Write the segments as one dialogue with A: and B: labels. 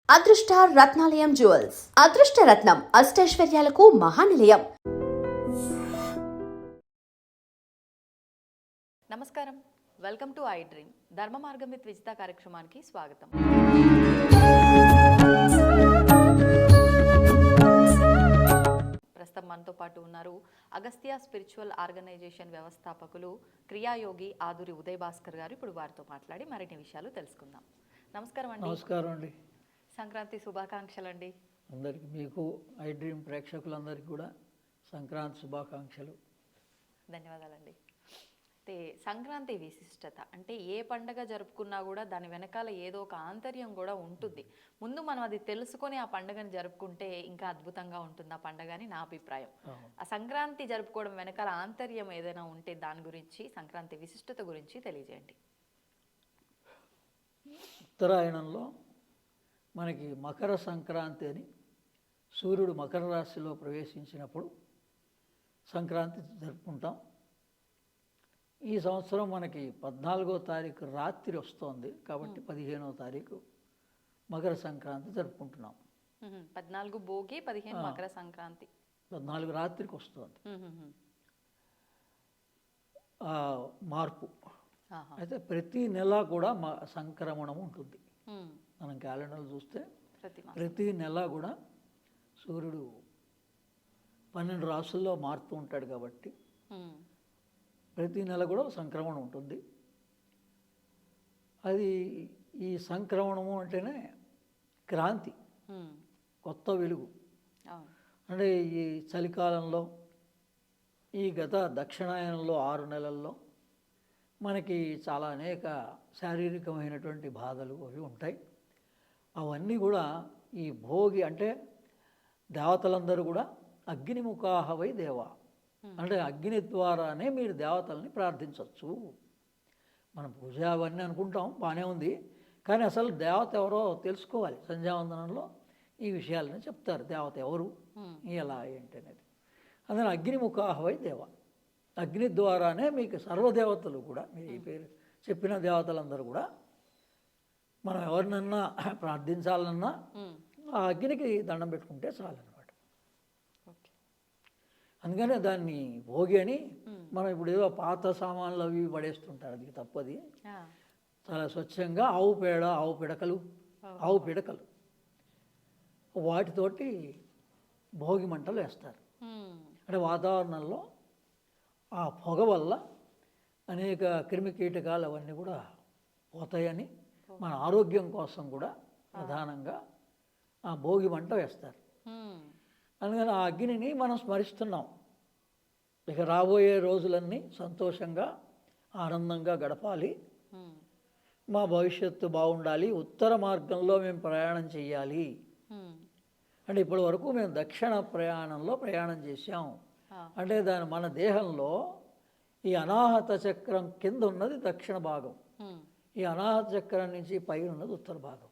A: అదృష్ట రత్నాలయం జ్యువెల్స్ అదృష్ట రత్నం అష్టైశ్వర్యాలకు మహానిలయం.
B: నమస్కారం, వెల్కమ్ టు ఐ డ్రీమ్ ధర్మ మార్గం విత్ విజిత కార్యక్రమానికి స్వాగతం. ప్రస్తుతం మనతో పాటు ఉన్నారు అగస్త్య స్పిరిచువల్ ఆర్గనైజేషన్ వ్యవస్థాపకులు క్రియాయోగి ఆదురి ఉదయ్ భాస్కర్ గారు. ఇప్పుడు వారితో మాట్లాడి మరిన్ని విషయాలు తెలుసుకుందాం. నమస్కారం అండి.
C: నమస్కారం అండి.
B: సంక్రాంతి శుభాకాంక్షలు అండి.
C: అందరికి, మీకు ఐ డ్రీమ్ ప్రేక్షకులందరికీ కూడా సంక్రాంతి శుభాకాంక్షలు.
B: ధన్యవాదాలండి. అయితే సంక్రాంతి విశిష్టత అంటే ఏ పండగ జరుపుకున్నా కూడా దాని వెనకాల ఏదో ఒక ఆంతర్యం కూడా ఉంటుంది. ముందు మనం అది తెలుసుకొని ఆ పండుగను జరుపుకుంటే ఇంకా అద్భుతంగా ఉంటుంది ఆ పండుగ అని నా అభిప్రాయం. ఆ సంక్రాంతి జరుపుకోవడం వెనకాల ఆంతర్యం ఏదైనా ఉంటే దాని గురించి, సంక్రాంతి విశిష్టత గురించి తెలియజేయండి.
C: ఉత్తరాయణంలో మనకి మకర సంక్రాంతి అని, సూర్యుడు మకర రాశిలో ప్రవేశించినప్పుడు సంక్రాంతి జరుపుకుంటాం. ఈ సంవత్సరం మనకి 14వ తారీఖు రాత్రి వస్తోంది కాబట్టి 15వ తారీఖు మకర సంక్రాంతి జరుపుకుంటున్నాం.
B: 14 భోగి, 15 మకర సంక్రాంతి.
C: 14 రాత్రికి వస్తుంది మార్పు. అయితే ప్రతి నెల కూడా సంక్రమణం ఉంటుంది. మనం క్యాలెండర్లు చూస్తే ప్రతి నెల కూడా సూర్యుడు 12 రాసుల్లో మారుతూ ఉంటాడు కాబట్టి ప్రతి నెల కూడా సంక్రమణం ఉంటుంది. అది ఈ సంక్రమణము అంటేనే క్రాంతి, కొత్త వెలుగు. అంటే ఈ చలికాలంలో, ఈ గత దక్షిణాయనంలో 6 నెలల్లో మనకి చాలా అనేక శారీరకమైనటువంటి బాధలు అవి ఉంటాయి. అవన్నీ కూడా ఈ భోగి అంటే దేవతలందరూ కూడా అగ్నిముఖాహవై దేవ అంటే అగ్ని ద్వారానే మీరు దేవతల్ని ప్రార్థించవచ్చు. మనం పూజ అవన్నీ అనుకుంటాం, బాగానే ఉంది, కానీ అసలు దేవత ఎవరో తెలుసుకోవాలి. సంధ్యావందనంలో ఈ విషయాలని చెప్తారు, దేవత ఎవరు, ఎలా ఏంటి అనేది. అందుకని అగ్నిముఖాహవై దేవ, అగ్ని ద్వారానే మీకు సర్వదేవతలు కూడా, మీరు ఈ పేరు చెప్పిన దేవతలందరూ కూడా మనం ఎవరినన్నా ప్రార్థించాలన్నా ఆ అగ్నికి దండం పెట్టుకుంటే చాలన్నమాట. అందుకనే దాన్ని భోగి అని. మనం ఇప్పుడు ఏదో పాత సామాన్లు అవి పడేస్తుంటారు, అది తప్పది. చాలా స్వచ్ఛంగా ఆవు పేడ, ఆవు పిడకలు వాటితోటి భోగి మంటలు వేస్తారు. అంటే వాతావరణంలో ఆ పొగ వల్ల అనేక క్రిమి కీటకాలు అవన్నీ కూడా పోతాయని, మన ఆరోగ్యం కోసం కూడా ప్రధానంగా ఆ భోగి మంట వేస్తారు. అందుకని ఆ అగ్నిని మనం స్మరిస్తున్నాం. ఇక రాబోయే రోజులన్నీ సంతోషంగా ఆనందంగా గడపాలి, మా భవిష్యత్తు బాగుండాలి, ఉత్తర మార్గంలో మేము ప్రయాణం చేయాలి. అంటే ఇప్పటి వరకు మేము దక్షిణ ప్రయాణం చేసాం. అంటే మన దేహంలో ఈ అనాహత చక్రం కింద ఉన్నది దక్షిణ భాగం, ఈ అనాహత చక్రం నుంచి పైన ఉన్నది ఉత్తర భాగం.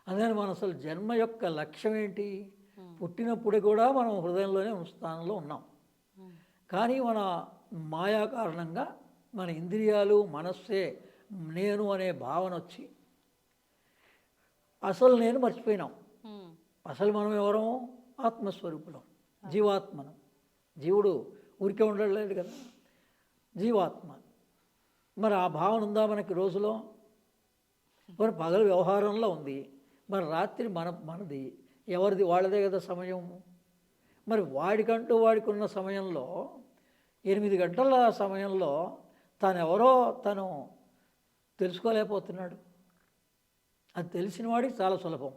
C: అందుకని మన అసలు జన్మ యొక్క లక్ష్యం ఏంటి? పుట్టినప్పుడు కూడా మనం హృదయంలోనే స్థానంలో ఉన్నాం, కానీ మన మాయా కారణంగా మన ఇంద్రియాలు, మనస్సే నేను అనే భావన వచ్చి అసలు నేను మర్చిపోయినాం. అసలు మనం ఎవరం? ఆత్మస్వరూపులం, జీవాత్మనం. జీవుడు ఊరికే ఉండలేడు కదా, జీవాత్మ. మరి ఆ భావన ఉందా మనకి రోజులో? మరి పగలు వ్యవహారంలో ఉంది, మరి రాత్రి మనది, ఎవరిది వాళ్ళదే కదా సమయం. మరి వాడికంటూ వాడికి ఉన్న సమయంలో 8 గంటల సమయంలో తను తెలుసుకోలేకపోతున్నాడు. అది తెలిసిన వాడికి చాలా సులభం,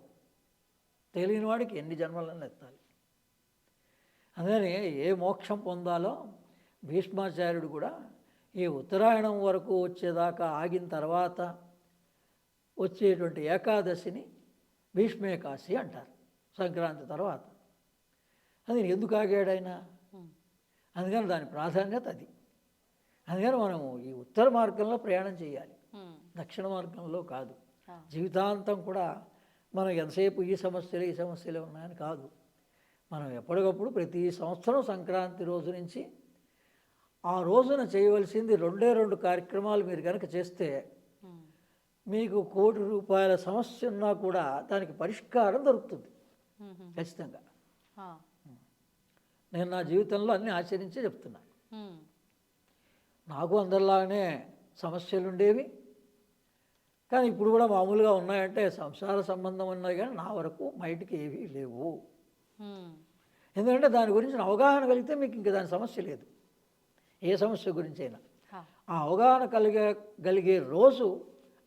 C: తెలియని వాడికి ఎన్ని జన్మలను ఎత్తాలి. అందుకని ఏ మోక్షం పొందాలో భీష్మాచార్యుడు కూడా ఈ ఉత్తరాయణం వరకు వచ్చేదాకా ఆగిన తర్వాత వచ్చేటువంటి ఏకాదశిని భీష్మేకాశి అంటారు, సంక్రాంతి తర్వాత. అది ఎందుకు ఆగాడు ఆయన? అందుకని దాని ప్రాధాన్యత అది. అందుకని మనము ఈ ఉత్తర మార్గంలో ప్రయాణం చేయాలి, దక్షిణ మార్గంలో కాదు. జీవితాంతం కూడా మనం ఎంతసేపు ఈ సమస్యలే ఉన్నాయని కాదు. మనం ఎప్పటికప్పుడు ప్రతి సంవత్సరం సంక్రాంతి రోజు నుంచి ఆ రోజున చేయవలసింది 2 కార్యక్రమాలు మీరు కనుక చేస్తే మీకు ₹1,00,00,000 సమస్య ఉన్నా కూడా దానికి పరిష్కారం దొరుకుతుంది
B: మ్మ్.
C: ఖచ్చితంగా.
B: ఆ.
C: నేను నా జీవితంలో అన్నీ ఆచరించే చెప్తున్నాను.
B: మ్మ్.
C: నాకు అందరిలాగానే సమస్యలు ఉండేవి, కానీ ఇప్పుడు కూడా మామూలుగా ఉన్నాయంటే సంసార సంబంధం ఉన్నాయి, కానీ నా వరకు బయటికి ఏవీ లేవు.
B: మ్మ్.
C: ఎందుకంటే దాని గురించి అవగాహన కలిగితే మీకు ఇంకా దాని సమస్య లేదు, ఏ సమస్య గురించి అయినా.
B: హా.
C: ఆ అవగాహన కలిగే రోజు,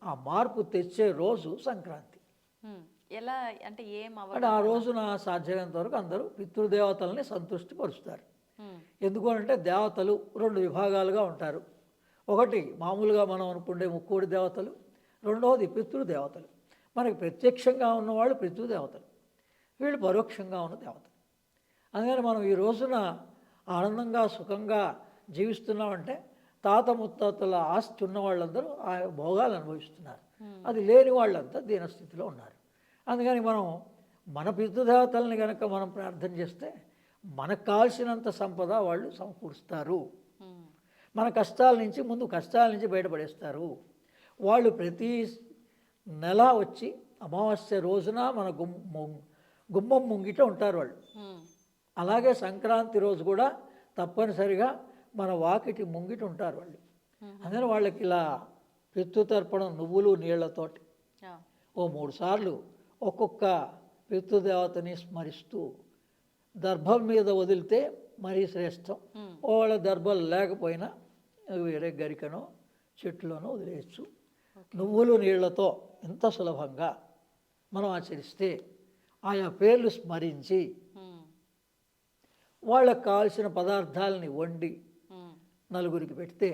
C: ఆ మార్పు తెచ్చే రోజు సంక్రాంతి.
B: మ్మ్. ఎలా అంటే ఏం
C: అంటే ఆ రోజున సాధ్యమైనంత వరకు అందరూ పితృదేవతల్ని సంతృష్టిపరుస్తారు.
B: మ్మ్.
C: ఎందుకు అంటే దేవతలు 2 విభాగాలుగా ఉంటారు. ఒకటి మామూలుగా మనం అనుకునే ముక్కోడి దేవతలు, రెండవది పితృదేవతలు. మనకి ప్రత్యక్షంగా ఉన్నవాళ్ళు పితృదేవతలు, వీళ్ళు పరోక్షంగా ఉన్న దేవతలు. అందుకని మనం ఈ రోజున ఆనందంగా సుఖంగా జీవిస్తున్నామంటే తాత ముత్తాతల ఆస్తి ఉన్న వాళ్ళందరూ ఆ భోగాలు అనుభవిస్తున్నారు, అది లేని వాళ్ళంతా దీనస్థితిలో ఉన్నారు. అందుకని మనం మన పితృదేవతల్ని కనుక మనం ప్రార్థన చేస్తే మనకు కావాల్సినంత సంపద వాళ్ళు సమకూరుస్తారు.
B: మ్మ్.
C: మన కష్టాల నుంచి కష్టాల నుంచి బయటపడేస్తారు. వాళ్ళు ప్రతి నెల వచ్చి అమావాస్య రోజున మన గుమ్మం ముంగిట ఉంటారు వాళ్ళు.
B: మ్మ్.
C: అలాగే సంక్రాంతి రోజు కూడా తప్పనిసరిగా మన వాకిటి ముంగిట ఉంటారు వాళ్ళు. అందుకని వాళ్ళకి ఇలా పితృతర్పణం నువ్వులు నీళ్లతోటి
B: ఆ.
C: ఓ 3 సార్లు ఒక్కొక్క పితృదేవతని స్మరిస్తూ దర్భం మీద వదిలితే మరీ శ్రేష్టం. వాళ్ళ దర్భలు లేకపోయినా వేరే గరికనో చెట్టులోనో వదిలేయచ్చు. నువ్వులు నీళ్లతో ఎంత సులభంగా మనం ఆచరిస్తే ఆయా పేర్లు స్మరించి
B: మ్మ్.
C: వాళ్ళకు కావాల్సిన పదార్థాలని వండి
B: మ్మ్.
C: నలుగురికి పెడితే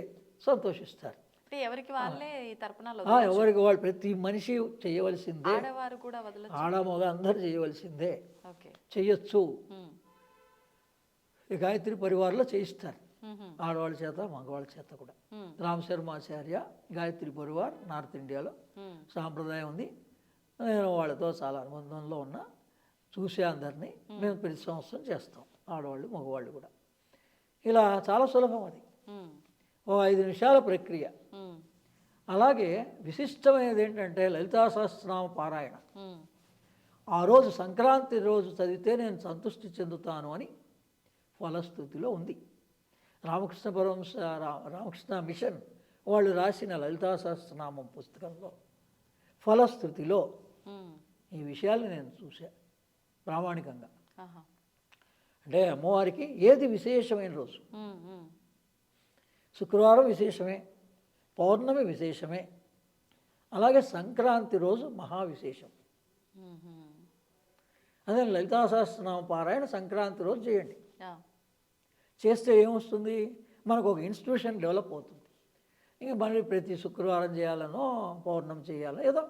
C: సంతోషిస్తారు.
B: అంటే ఎవరికి వాళ్ళే ఈ తర్పణాలు
C: ఎవరికి వాళ్ళు ప్రతి మనిషి చేయవలసిందే,
B: ఆడవారు కూడా వదలచ్చు.
C: ఆడ మగ అందరూ చేయవలసిందే,
B: ఓకే.
C: చెయ్యొచ్చు.
B: మ్మ్.
C: ఈ గాయత్రి పరివారంలో చేయిస్తారు,
B: మ్మ్.
C: ఆడవాళ్ళ చేత మగవాళ్ళ చేత కూడా.
B: మ్మ్.
C: రామశర్మాచార్య గాయత్రి పరివార్ నార్త్ ఇండియాలో
B: మ్మ్.
C: సాంప్రదాయం ఉంది. నేను వాళ్ళతో చాలా అనుబంధంలో ఉన్నా, చూసే అందరినీ మేము ప్రతి సంవత్సరం చేస్తాం, ఆడవాళ్ళు మగవాళ్ళు కూడా. ఇలా చాలా సులభం అది,
B: మ్మ్.
C: ఓ 5 నిమిషాల ప్రక్రియ.
B: మ్మ్.
C: అలాగే విశిష్టమైనది ఏంటంటే లలితా సహస్రనామ పారాయణ.
B: మ్మ్.
C: ఆ రోజు సంక్రాంతి రోజు చదివితే నేను సంతృష్టి చెందుతాను అని ఫలశ్రుతిలో ఉంది. రామకృష్ణ పరమహంస రామకృష్ణ మిషన్ వాళ్ళు రాసిన లలితా సహస్రనామం పుస్తకంలో ఫలశ్రుతిలో
B: మ్మ్.
C: ఈ విషయాలు నేను చూసా ప్రామాణికంగా.
B: ఆహా.
C: అంటే అమ్మవారికి ఏది విశేషమైన రోజు?
B: మ్మ్. మ్మ్.
C: శుక్రవారం విశేషమే, పౌర్ణమి విశేషమే, అలాగే సంక్రాంతి రోజు మహావిశేషం.
B: మ్మ్.
C: అదే లలితా సహస్రనామ పారాయణ సంక్రాంతి రోజు చేయండి.
B: ఆ.
C: చేస్తే ఏమొస్తుంది, మనకు ఒక ఇన్స్టిట్యూషన్ డెవలప్ అవుతుంది. ఇంకా మళ్ళీ ప్రతి శుక్రవారం చేయాలనో పౌర్ణమి చేయాలో ఏదో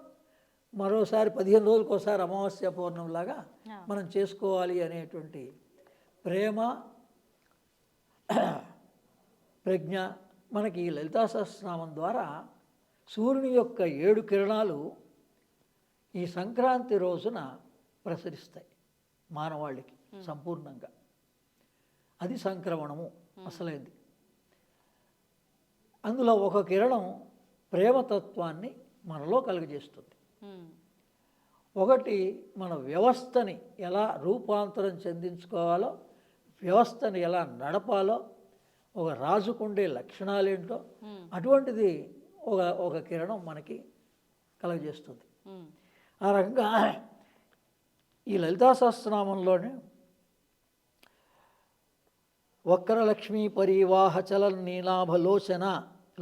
C: మరోసారి 15 రోజులకు ఒకసారి అమావాస్య పౌర్ణమిలాగా మనం చేసుకోవాలి అనేటువంటి ప్రేమ ప్రజ్ఞ మనకి ఈ లలితా సహస్రనామం ద్వారా సూర్యుని యొక్క 7 కిరణాలు ఈ సంక్రాంతి రోజున ప్రసరిస్తాయి మానవాళికి సంపూర్ణంగా. అది సంక్రమణము అసలైంది. అందులో ఒక కిరణం ప్రేమతత్వాన్ని మనలో కలుగజేస్తుంది.
B: మ్మ్.
C: ఒకటి మన వ్యవస్థని ఎలా రూపాంతరం చెందించుకోవాలో, వ్యవస్థని ఎలా నడపాలో, ఒక రాజుకుండే లక్షణాలేంటో అటువంటిది ఒక కిరణం మనకి కలుగజేస్తుంది.
B: మ్మ్.
C: ఆ రకంగా ఈ లలితా సహస్రనామంలోనే వక్రలక్ష్మీ పరివాహ చలన్ నీలాభలోచన,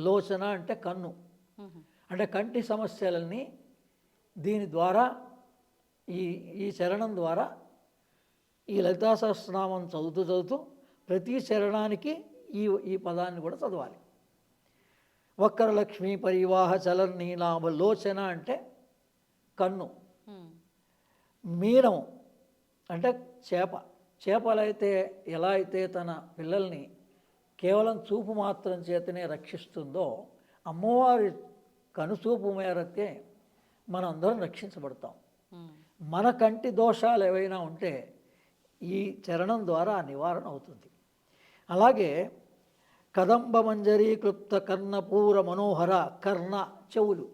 C: లోచన అంటే కన్ను,
B: మ్మ్.
C: అంటే కంటి సమస్యలని దీని ద్వారా ఈ చరణం ద్వారా ఈ లలితా సహస్రనామం చదువుతూ ప్రతి చరణానికి ఈ పదాన్ని కూడా చదవాలి. వక్రలక్ష్మీ పరివాహ చలన్ నీలాభలోచన అంటే కన్ను,
B: మ్మ్.
C: మీనం అంటే చేపలైతే ఎలా అయితే తన పిల్లల్ని కేవలం చూపు మాత్రం చేతనే రక్షిస్తుందో, అమ్మవారి కనుచూపు మేరకే మనందరం రక్షించబడతాం.
B: మ్మ్.
C: మన కంటి దోషాలు ఏవైనా ఉంటే ఈ చరణం ద్వారా నివారణ అవుతుంది. అలాగే కదంబ మంజరీ క్లుప్త కర్ణపూర మనోహర, కర్ణ చెవులు,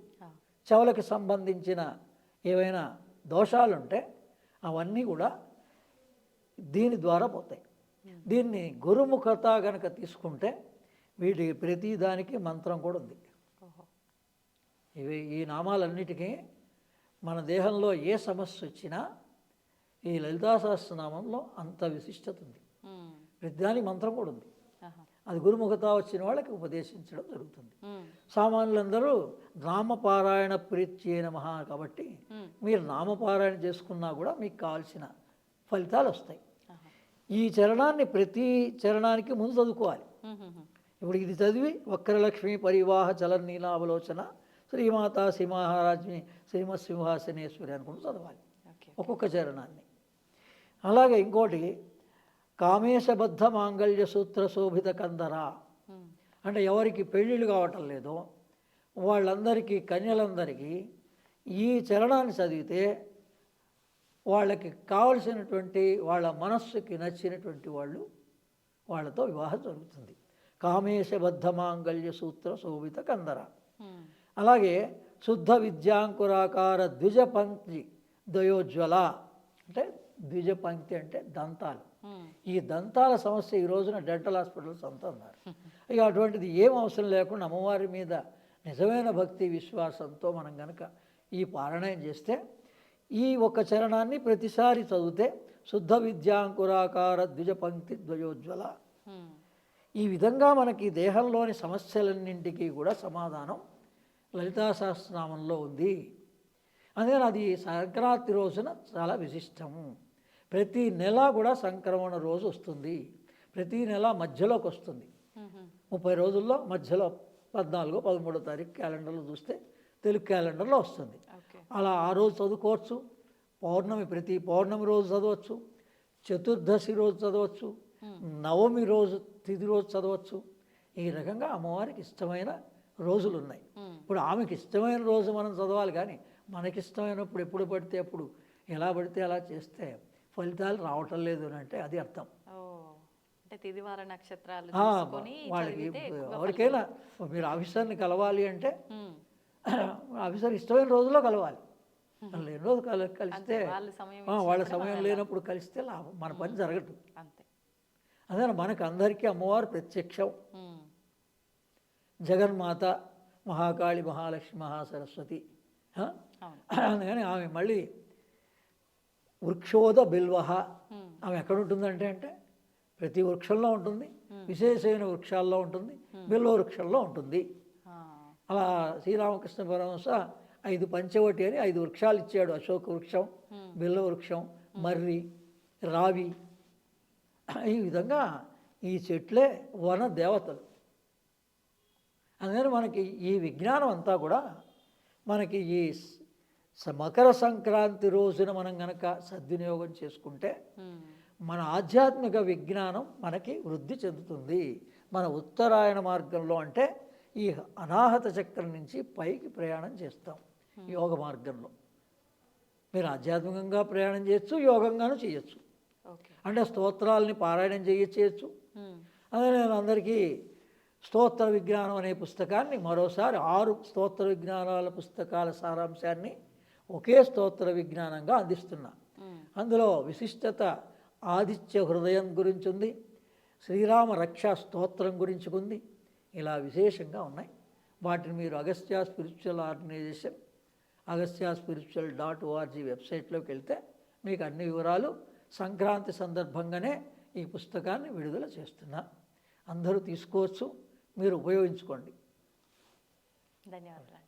C: చెవులకి సంబంధించిన ఏవైనా దోషాలుంటే అవన్నీ కూడా దీని ద్వారా పోతాయి. దీన్ని గురుముఖత కనుక తీసుకుంటే వీటి ప్రతి దానికి మంత్రం కూడా ఉంది.
B: ఓహో.
C: ఈ నామాలన్నిటికీ మన దేహంలో ఏ సమస్య వచ్చినా ఈ లలితా సహస్రనామంలో అంత విశిష్టత ఉంది. ప్రతిదానికి మంత్రం కూడా ఉంది.
B: ఆహా.
C: అది గురుముఖత వచ్చిన వాళ్ళకి ఉపదేశించడం జరుగుతుంది.
B: మ్మ్.
C: సామాన్యులందరూ నామపారాయణ ప్రీత్యే నమః కాబట్టి మీరు నామపారాయణ చేసుకున్నా కూడా మీకు కావాల్సిన ఫలితాలు వస్తాయి.
B: ఆహా.
C: ఈ చరణాన్ని ప్రతి చరణానికి ముందు చదువుకోవాలి. ఇప్పుడు ఇది చదివి వక్రలక్ష్మి పరివాహ చలనీలావలోచన శ్రీమాతా శ్రీమహారాజ్ని శ్రీమత్ సింహాసనేశ్వరి అనుకుంటూ చదవాలి
B: ఓకే.
C: ఒక్కొక్క చరణాన్ని. అలాగే ఇంకోటి కామేశబద్ధ మాంగళ్య సూత్ర శోభిత కందర, అంటే ఎవరికి పెళ్ళిళ్ళు కావటం లేదో వాళ్ళందరికీ కన్యలందరికీ ఈ చరణాన్ని చదివితే వాళ్ళకి కావలసినటువంటి వాళ్ళ మనస్సుకి నచ్చినటువంటి వాళ్ళతో వివాహం జరుగుతుంది. కామేశబద్ధ మాంగళ్య సూత్ర శోభిత కందర. అలాగే శుద్ధ విద్యాంకురాకార ద్విజపంక్తి ద్వయోజ్వల, అంటే ద్విజపంక్తి అంటే దంతాలు. ఈ దంతాల సమస్య ఈ రోజున డెంటల్ హాస్పిటల్స్ అంతా ఉన్నారు. ఇక అటువంటిది ఏం అవసరం లేకుండా అమ్మవారి మీద నిజమైన భక్తి విశ్వాసంతో మనం కనుక ఈ పారాయణం చేస్తే ఈ ఒక్క చరణాన్ని ప్రతిసారి చదివితే శుద్ధ విద్యాంకురాకార ద్విజపంక్తి ద్వయోజ్వల, ఈ విధంగా మనకి దేహంలోని సమస్యలన్నింటికీ కూడా సమాధానం లలితా సహస్రనామంలో ఉంది. అందుకని అది సంక్రాంతి రోజున చాలా విశిష్టము. ప్రతి నెల కూడా సంక్రమణ రోజు వస్తుంది. ప్రతి నెల మధ్యలోకి వస్తుంది. 30 రోజుల్లో మధ్యలో 14, 13 తారీఖు క్యాలెండర్లో చూస్తే తెలుగు క్యాలెండర్లో వస్తుంది. అలా ఆ రోజు చదువుకోవచ్చు. పౌర్ణమి ప్రతి పౌర్ణమి రోజు చదవచ్చు, చతుర్దశి రోజు చదవచ్చు, నవమి రోజు తిథి రోజు చదవచ్చు. ఈ రకంగా అమ్మవారికి ఇష్టమైన రోజులు ఉన్నాయి. ఇప్పుడు ఆమెకి ఇష్టమైన రోజు మనం చదవాలి, కానీ మనకిష్టమైనప్పుడు ఎప్పుడు పడితే అప్పుడు ఎలా పడితే అలా చేస్తే ఫలితాలు రావటం లేదు అని అంటే అది అర్థం.
B: అంటే తిదివార నక్షత్రాలు
C: వాళ్ళకి ఎవరికైనా మీరు ఆఫీసర్ని కలవాలి అంటే ఆఫీసర్ ఇష్టమైన రోజుల్లో కలవాలి. లేని రోజు కలిస్తే వాళ్ళ సమయం లేనప్పుడు కలిస్తే లాభం, మన పని జరగదు. అదే మనకు అందరికీ అమ్మవారు ప్రత్యక్షం. జగన్మాత మహాకాళి మహాలక్ష్మి మహాసరస్వతి. అందుకని ఆమె మళ్ళీ వృక్షోద బిల్వహ, ఆమె ఎక్కడ ఉంటుందంటే అంటే ప్రతి వృక్షంలో ఉంటుంది, విశేషమైన వృక్షాల్లో ఉంటుంది, బిల్వ వృక్షంలో ఉంటుంది. అలా శ్రీరామకృష్ణ పరమహంస 5 పంచవటి అని 5 వృక్షాలు ఇచ్చాడు. అశోక వృక్షం, బిల్వ వృక్షం, మర్రి, రావి. ఈ విధంగా ఈ చెట్లే వన దేవతలు. అందుకని మనకి ఈ విజ్ఞానం అంతా కూడా మనకి ఈ మకర సంక్రాంతి రోజున మనం గనక సద్వినియోగం చేసుకుంటే మన ఆధ్యాత్మిక విజ్ఞానం మనకి వృద్ధి చెందుతుంది. మన ఉత్తరాయణ మార్గంలో అంటే ఈ అనాహత చక్రం నుంచి పైకి ప్రయాణం చేస్తాం. యోగ మార్గంలో మీరు ఆధ్యాత్మికంగా ప్రయాణం చేయొచ్చు, యోగంగాను చేయొచ్చు. అంటే స్తోత్రాలని పారాయణం చేయొచ్చు. అదే నేను అందరికీ స్తోత్ర విజ్ఞానం అనే పుస్తకాన్ని మరోసారి 6 స్తోత్ర విజ్ఞానాల పుస్తకాల సారాంశాన్ని ఒకే స్తోత్ర విజ్ఞానంగా అందిస్తున్నా. అందులో విశిష్టత ఆదిత్య హృదయం గురించి ఉంది, శ్రీరామ రక్షా స్తోత్రం గురించి ఉంది. ఇలా విశేషంగా ఉన్నాయి. వాటిని మీరు అగస్త్య స్పిరిచువల్ ఆర్గనైజేషన్ agastyaspiritual.org వెబ్సైట్లోకి వెళ్తే మీకు అన్ని వివరాలు సంక్రాంతి సందర్భంగానే ఈ పుస్తకాన్ని విడుదల చేస్తున్నా. అందరూ తీసుకోవచ్చు, మీరు ఉపయోగించుకోండి.
B: ధన్యవాదాలు.